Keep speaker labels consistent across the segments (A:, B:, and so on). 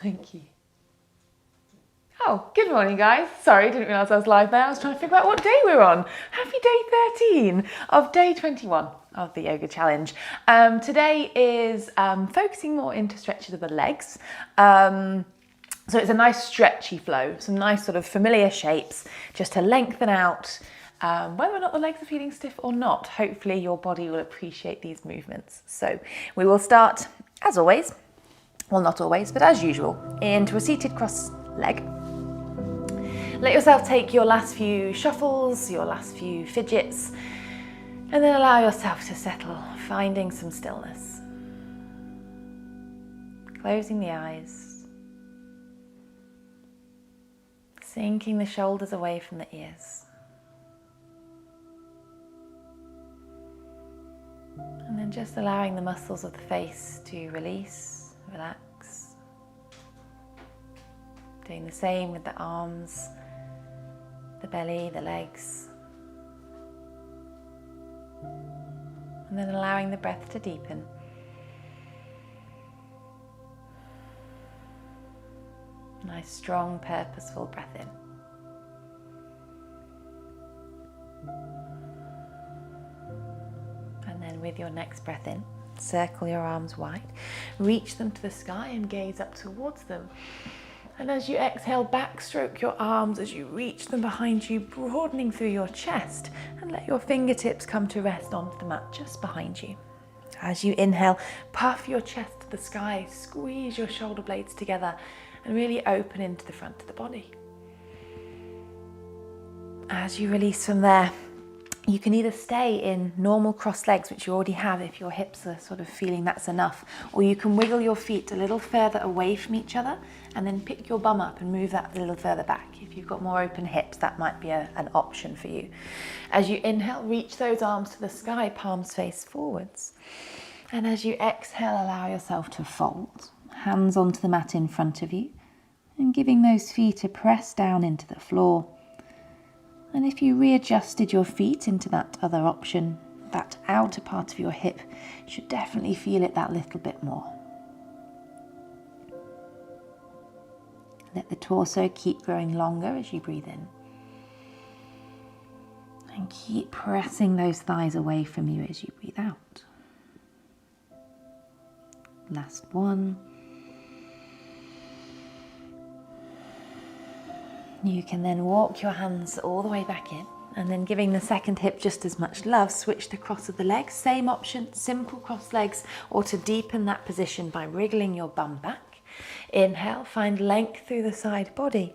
A: Thank you. Oh, good morning, guys. Sorry, didn't realise I was live there. I was trying to figure out what day we're on. Happy day 13 of day 21 of the yoga challenge. Today is focusing more into stretches of the legs. So it's a nice stretchy flow, some nice sort of familiar shapes just to lengthen out. Whether or not the legs are feeling stiff or not, hopefully your body will appreciate these movements. So we will start, as always, well, not always, but as usual, into a seated cross leg. Let yourself take your last few shuffles, your last few fidgets, and then allow yourself to settle, finding some stillness. Closing the eyes, sinking the shoulders away from the ears. And then just allowing the muscles of the face to release, relax. Doing the same with the arms, the belly, the legs. And then allowing the breath to deepen. Nice, strong, purposeful breath in. And then with your next breath in, circle your arms wide, reach them to the sky and gaze up towards them. And as you exhale, backstroke your arms as you reach them behind you, broadening through your chest, and let your fingertips come to rest onto the mat just behind you. As you inhale, puff your chest to the sky, squeeze your shoulder blades together, and really open into the front of the body. As you release from there, you can either stay in normal cross legs, which you already have if your hips are sort of feeling that's enough, or you can wiggle your feet a little further away from each other and then pick your bum up and move that a little further back. If you've got more open hips, that might be an option for you. As you inhale, reach those arms to the sky, palms face forwards. And as you exhale, allow yourself to fold, hands onto the mat in front of you, and giving those feet a press down into the floor. And if you readjusted your feet into that other option, that outer part of your hip, you should definitely feel it that little bit more. Let the torso keep growing longer as you breathe in. And keep pressing those thighs away from you as you breathe out. Last one. You can then walk your hands all the way back in, and then giving the second hip just as much love, switch the cross of the legs. Same option, simple cross legs, or to deepen that position by wriggling your bum back. Inhale, find length through the side body.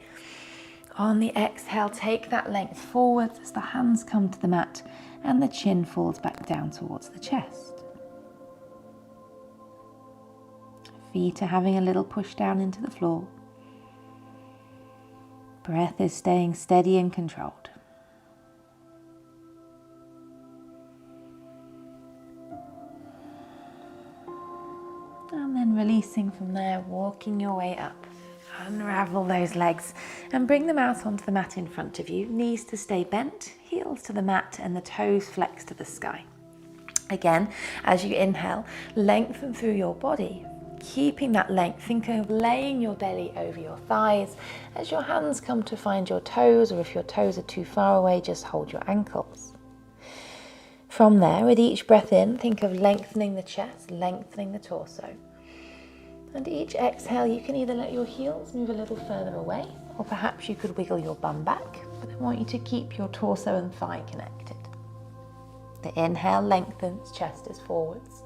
A: On the exhale, take that length forwards as the hands come to the mat and the chin falls back down towards the chest. Feet are having a little push down into the floor. Breath is staying steady and controlled. And then releasing from there, walking your way up. Unravel those legs and bring them out onto the mat in front of you. Knees to stay bent, heels to the mat, and the toes flex to the sky. Again, as you inhale, lengthen through your body. Keeping that length, thinking of laying your belly over your thighs as your hands come to find your toes, or if your toes are too far away, just hold your ankles. From there, with each breath in, think of lengthening the chest, lengthening the torso. And each exhale, you can either let your heels move a little further away, or perhaps you could wiggle your bum back, but I want you to keep your torso and thigh connected. The inhale lengthens, chest is forwards.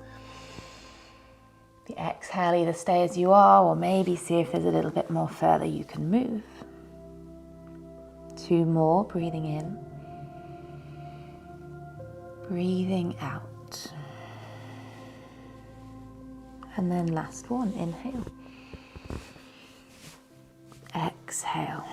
A: The exhale, either stay as you are or maybe see if there's a little bit more further you can move. 2 more, breathing in, breathing out. And then last one, inhale, exhale.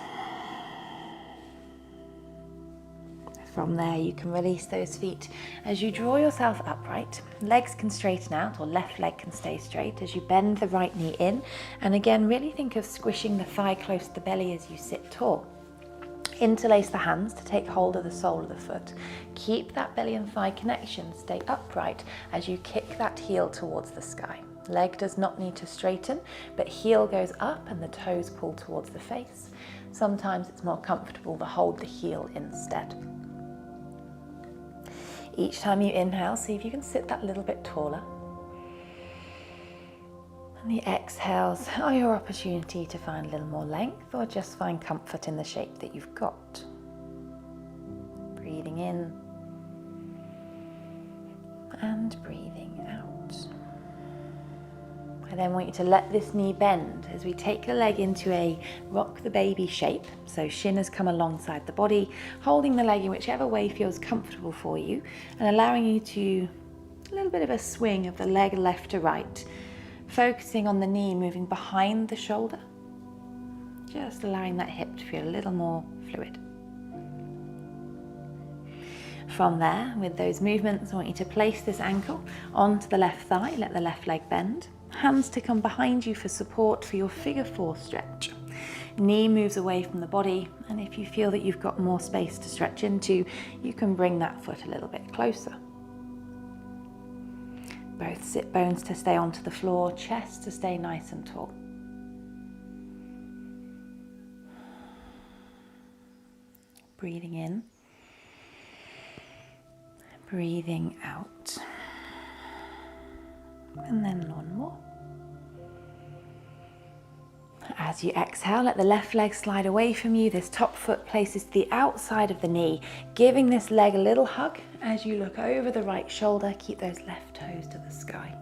A: From there, you can release those feet as you draw yourself upright. Legs can straighten out, or left leg can stay straight as you bend the right knee in. And again, really think of squishing the thigh close to the belly as you sit tall. Interlace the hands to take hold of the sole of the foot. Keep that belly and thigh connection. Stay upright as you kick that heel towards the sky. Leg does not need to straighten, but heel goes up and the toes pull towards the face. Sometimes it's more comfortable to hold the heel instead. Each time you inhale, see if you can sit that little bit taller. And the exhales are your opportunity to find a little more length or just find comfort in the shape that you've got. Breathing in and breathing out. I then want you to let this knee bend as we take the leg into a rock the baby shape. So shin has come alongside the body, holding the leg in whichever way feels comfortable for you and allowing you to a little bit of a swing of the leg left to right, focusing on the knee moving behind the shoulder, just allowing that hip to feel a little more fluid. From there, with those movements, I want you to place this ankle onto the left thigh, let the left leg bend. Hands to come behind you for support for your figure 4 stretch. Knee moves away from the body, and if you feel that you've got more space to stretch into, you can bring that foot a little bit closer. Both sit bones to stay onto the floor, chest to stay nice and tall. Breathing in, breathing out. And then one more. As you exhale, let the left leg slide away from you. This top foot places to the outside of the knee, giving this leg a little hug as you look over the right shoulder. Keep those left toes to the sky.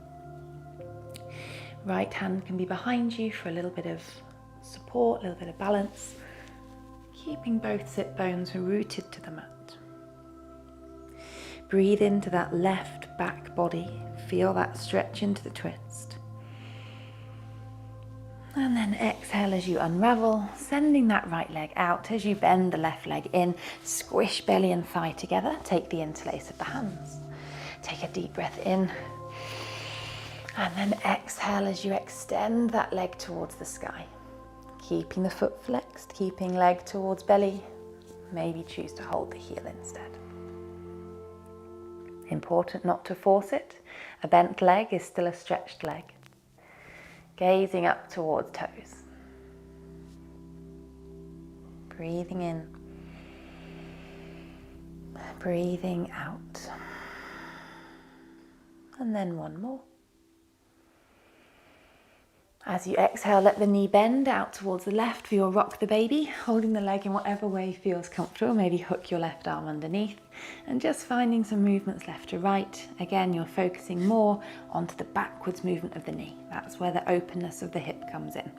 A: Right hand can be behind you for a little bit of support, a little bit of balance, keeping both sit bones rooted to the mat. Breathe into that left back body. Feel that stretch into the twist. And then exhale as you unravel, sending that right leg out as you bend the left leg in. Squish belly and thigh together. Take the interlace of the hands. Take a deep breath in. And then exhale as you extend that leg towards the sky. Keeping the foot flexed, keeping leg towards belly. Maybe choose to hold the heel instead. Important not to force it. A bent leg is still a stretched leg. Gazing up towards toes. Breathing in. Breathing out. And then one more. As you exhale, let the knee bend out towards the left for your rock the baby, holding the leg in whatever way feels comfortable. Maybe hook your left arm underneath and just finding some movements left to right. Again, you're focusing more onto the backwards movement of the knee. That's where the openness of the hip comes in.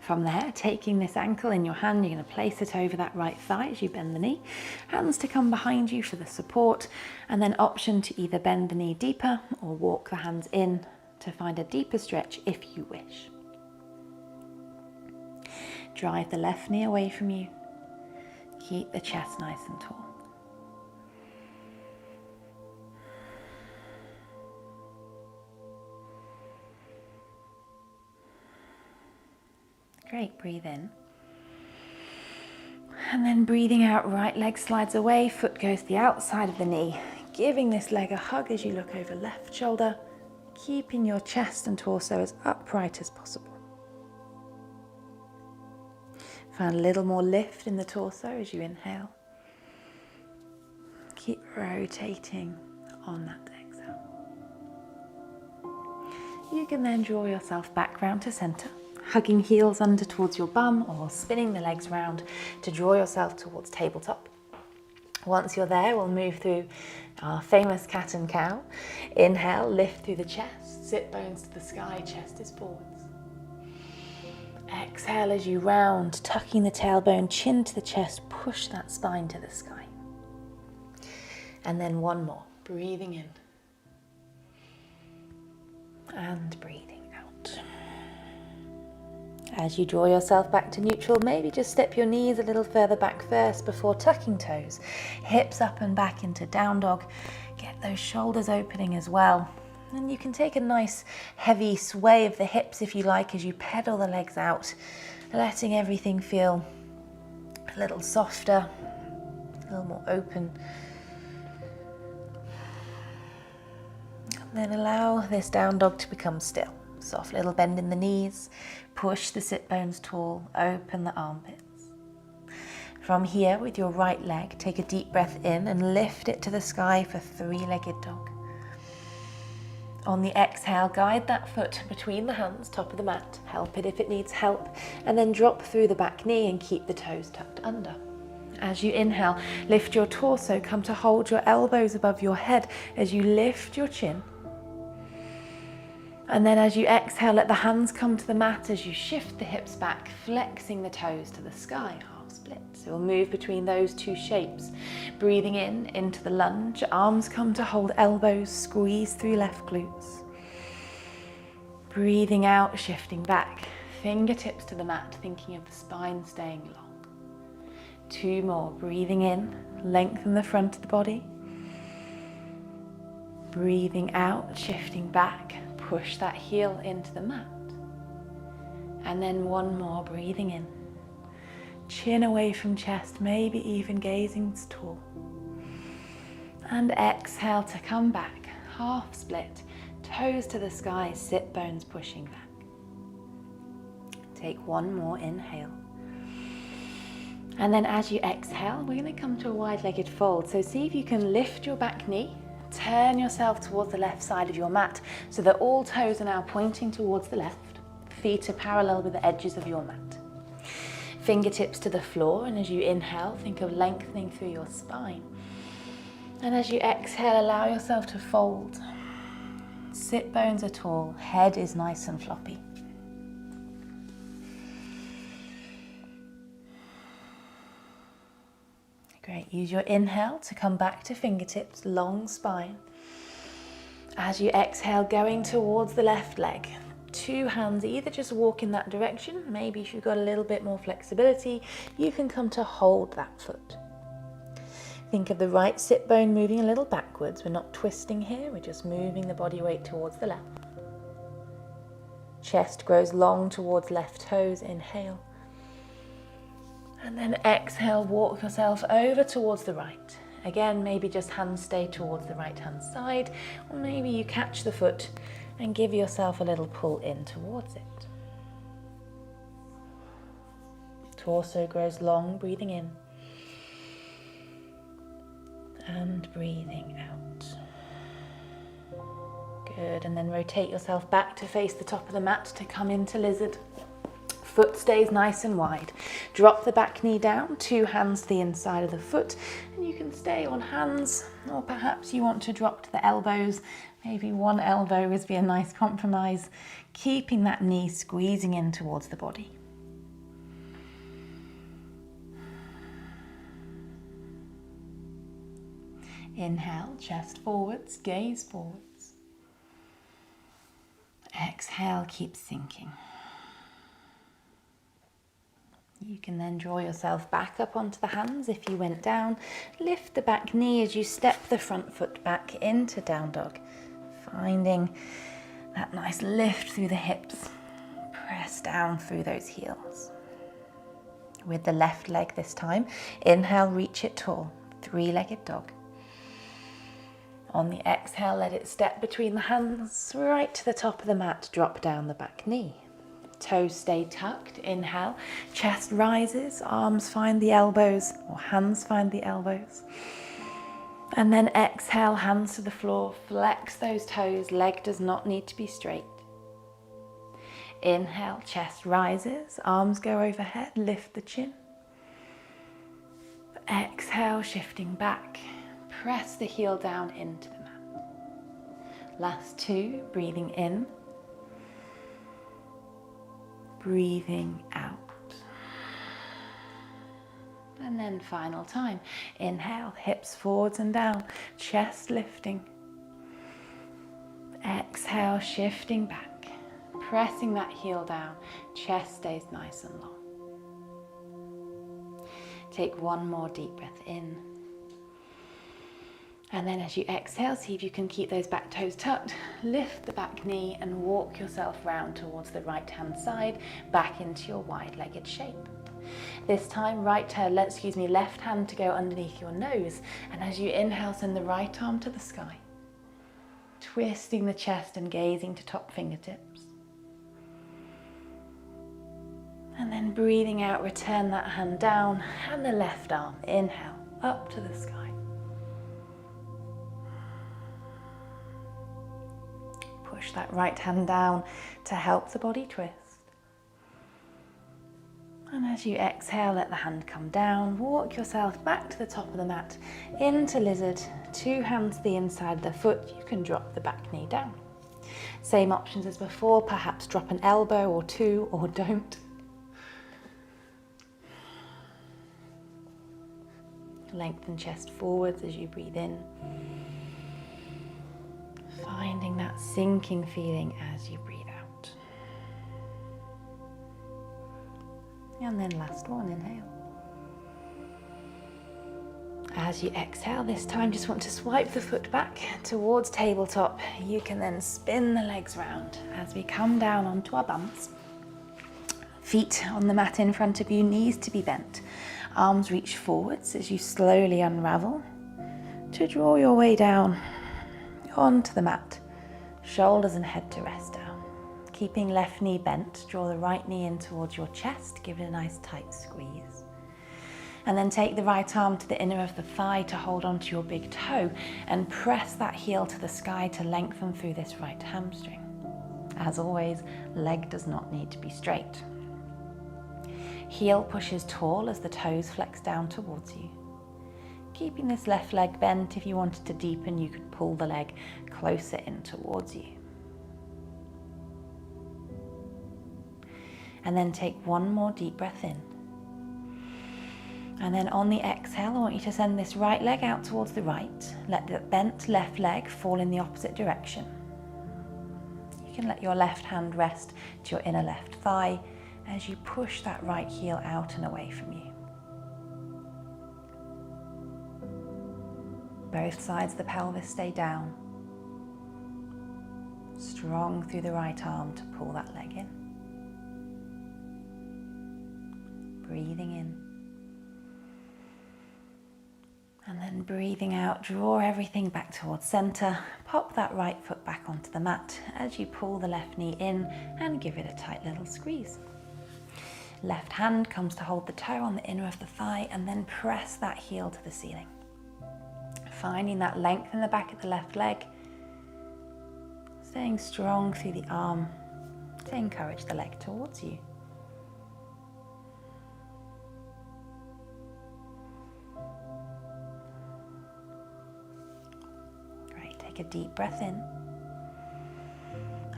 A: From there, taking this ankle in your hand, you're going to place it over that right thigh as you bend the knee. Hands to come behind you for the support, and then option to either bend the knee deeper or walk the hands in to find a deeper stretch if you wish. Drive the left knee away from you. Keep the chest nice and tall. Great, breathe in. And then breathing out, right leg slides away, foot goes to the outside of the knee, giving this leg a hug as you look over left shoulder, keeping your chest and torso as upright as possible. Find a little more lift in the torso as you inhale. Keep rotating on that exhale. You can then draw yourself back round to center, hugging heels under towards your bum or spinning the legs round to draw yourself towards tabletop. Once you're there, we'll move through our famous cat and cow. Inhale, lift through the chest, sit bones to the sky, chest is forwards. Exhale as you round, tucking the tailbone, chin to the chest, push that spine to the sky. And then one more, breathing in and breathing out. As you draw yourself back to neutral, maybe just step your knees a little further back first before tucking toes. Hips up and back into down dog. Get those shoulders opening as well. And you can take a nice heavy sway of the hips if you like as you pedal the legs out, letting everything feel a little softer, a little more open. Then allow this down dog to become still. Soft little bend in the knees, push the sit bones tall, open the armpits. From here, with your right leg, take a deep breath in and lift it to the sky for three-legged dog. On the exhale, guide that foot between the hands, top of the mat. Help it if it needs help, and then drop through the back knee and keep the toes tucked under. As you inhale, lift your torso, come to hold your elbows above your head as you lift your chin. And then as you exhale, let the hands come to the mat as you shift the hips back, flexing the toes to the sky, half split. So we'll move between those two shapes. Breathing in, into the lunge, arms come to hold elbows, squeeze through left glutes. Breathing out, shifting back, fingertips to the mat, thinking of the spine staying long. Two more, breathing in, lengthen the front of the body. Breathing out, shifting back, push that heel into the mat. And then one more, breathing in. Chin away from chest, maybe even gazing tall. And exhale to come back, half split, toes to the sky, sit bones pushing back. Take one more inhale. And then as you exhale, we're going to come to a wide-legged fold. So see if you can lift your back knee, turn yourself towards the left side of your mat so that all toes are now pointing towards the left. Feet are parallel with the edges of your mat. Fingertips to the floor, and as you inhale, think of lengthening through your spine. And as you exhale, allow yourself to fold. Sit bones are tall, head is nice and floppy. Great, use your inhale to come back to fingertips, long spine. As you exhale, going towards the left leg. Two hands, either just walk in that direction, maybe if you've got a little bit more flexibility, you can come to hold that foot. Think of the right sit bone moving a little backwards. We're not twisting here, we're just moving the body weight towards the left. Chest grows long towards left toes, inhale. And then exhale, walk yourself over towards the right. Again, maybe just hands stay towards the right hand side, or maybe you catch the foot and give yourself a little pull in towards it. Torso grows long, breathing in. And breathing out. Good, and then rotate yourself back to face the top of the mat to come into lizard. Foot stays nice and wide. Drop the back knee down, two hands to the inside of the foot, and you can stay on hands, or perhaps you want to drop to the elbows. Maybe one elbow would be a nice compromise, keeping that knee squeezing in towards the body. Inhale, chest forwards, gaze forwards. Exhale, keep sinking. You can then draw yourself back up onto the hands if you went down. Lift the back knee as you step the front foot back into down dog. Finding that nice lift through the hips. Press down through those heels. With the left leg this time, inhale, reach it tall. Three-legged dog. On the exhale, let it step between the hands, right to the top of the mat, drop down the back knee. Toes stay tucked, inhale, chest rises, arms find the elbows, or hands find the elbows. And then exhale, hands to the floor, flex those toes, leg does not need to be straight. Inhale, chest rises, arms go overhead, lift the chin. Exhale, shifting back, press the heel down into the mat. Last two, breathing in. Breathing out. And then final time. Inhale, hips forwards and down, chest lifting. Exhale, shifting back, pressing that heel down, chest stays nice and long. Take one more deep breath in. And then as you exhale, see if you can keep those back toes tucked, lift the back knee and walk yourself round towards the right hand side, back into your wide-legged shape. This time, left hand to go underneath your nose, and as you inhale, send the right arm to the sky. twisting the chest and gazing to top fingertips. And then breathing out, return that hand down and the left arm, inhale, up to the sky. Push that right hand down to help the body twist. And as you exhale, let the hand come down, walk yourself back to the top of the mat, into lizard, 2 hands to the inside of the foot, you can drop the back knee down. Same options as before, perhaps drop an elbow or 2 or don't. Lengthen chest forwards as you breathe in. Finding that sinking feeling as you breathe out. And then last one, inhale. As you exhale, this time just want to swipe the foot back towards tabletop. You can then spin the legs round as we come down onto our bums. Feet on the mat in front of you, knees to be bent. Arms reach forwards as you slowly unravel to draw your way down onto the mat. Shoulders and head to rest down. Keeping left knee bent, draw the right knee in towards your chest, give it a nice tight squeeze. And then take the right arm to the inner of the thigh to hold onto your big toe and press that heel to the sky to lengthen through this right hamstring. As always, leg does not need to be straight. Heel pushes tall as the toes flex down towards you. Keeping this left leg bent, if you wanted to deepen, you could pull the leg closer in towards you. And then take one more deep breath in. And then on the exhale, I want you to send this right leg out towards the right. Let the bent left leg fall in the opposite direction. You can let your left hand rest to your inner left thigh as you push that right heel out and away from you. Both sides of the pelvis stay down. Strong through the right arm to pull that leg in. Breathing in. And then breathing out, draw everything back towards center. Pop that right foot back onto the mat as you pull the left knee in and give it a tight little squeeze. Left hand comes to hold the toe on the inner of the thigh and then press that heel to the ceiling. Finding that length in the back of the left leg. Staying strong through the arm to encourage the leg towards you. Great, take a deep breath in.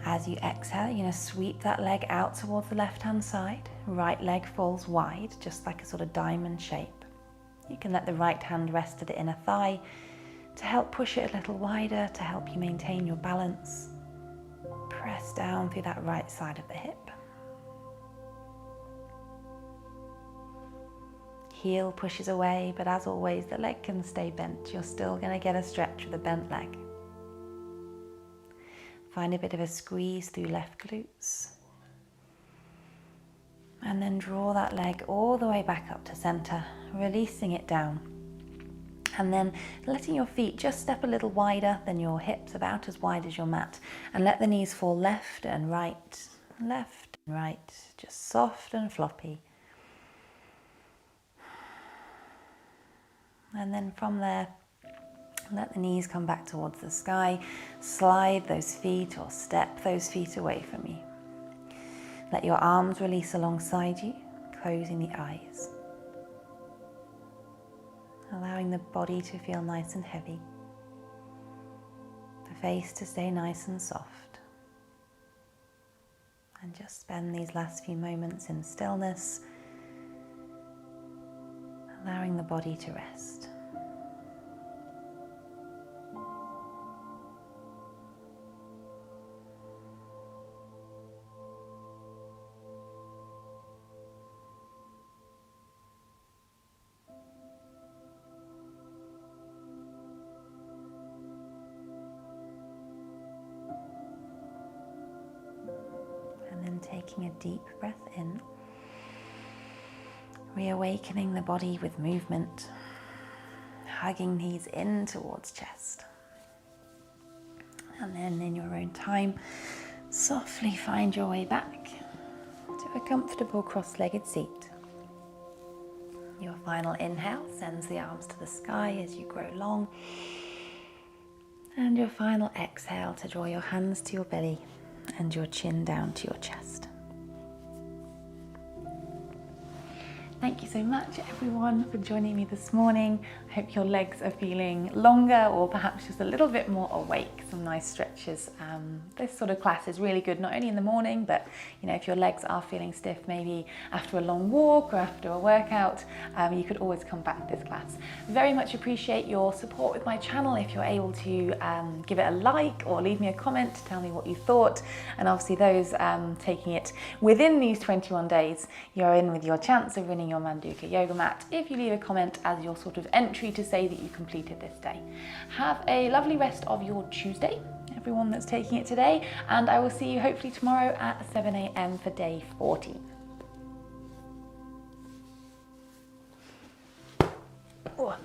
A: As you exhale, you're going to sweep that leg out towards the left-hand side. Right leg falls wide, just like a sort of diamond shape. You can let the right hand rest to the inner thigh to help push it a little wider, to help you maintain your balance. Press down through that right side of the hip. Heel pushes away, but as always, the leg can stay bent. You're still going to get a stretch with a bent leg. Find a bit of a squeeze through left glutes. And then draw that leg all the way back up to center, releasing it down. And then letting your feet just step a little wider than your hips, about as wide as your mat. And let the knees fall left and right, just soft and floppy. And then from there, let the knees come back towards the sky. Slide those feet or step those feet away from you. Let your arms release alongside you, closing the eyes. Allowing the body to feel nice and heavy. The face to stay nice and soft. And just spend these last few moments in stillness, allowing the body to rest. Taking a deep breath in, reawakening the body with movement, hugging knees in towards chest. And then in your own time, softly find your way back to a comfortable cross-legged seat. Your final inhale sends the arms to the sky as you grow long. And your final exhale to draw your hands to your belly and your chin down to your chest. Thank you so much everyone for joining me this morning. I hope your legs are feeling longer or perhaps just a little bit more awake. Some nice stretches. This sort of class is really good, not only in the morning, but if your legs are feeling stiff, maybe after a long walk or after a workout, you could always come back to this class. Very much appreciate your support with my channel. If you're able to give it a like or leave me a comment to tell me what you thought. And obviously those taking it within these 21 days, you're in with your chance of winning your Manduka yoga mat if you leave a comment as your sort of entry to say that you completed this day. Have a lovely rest of your Tuesday, everyone that's taking it today, and I will see you hopefully tomorrow at 7 a.m. for day 14. Oh.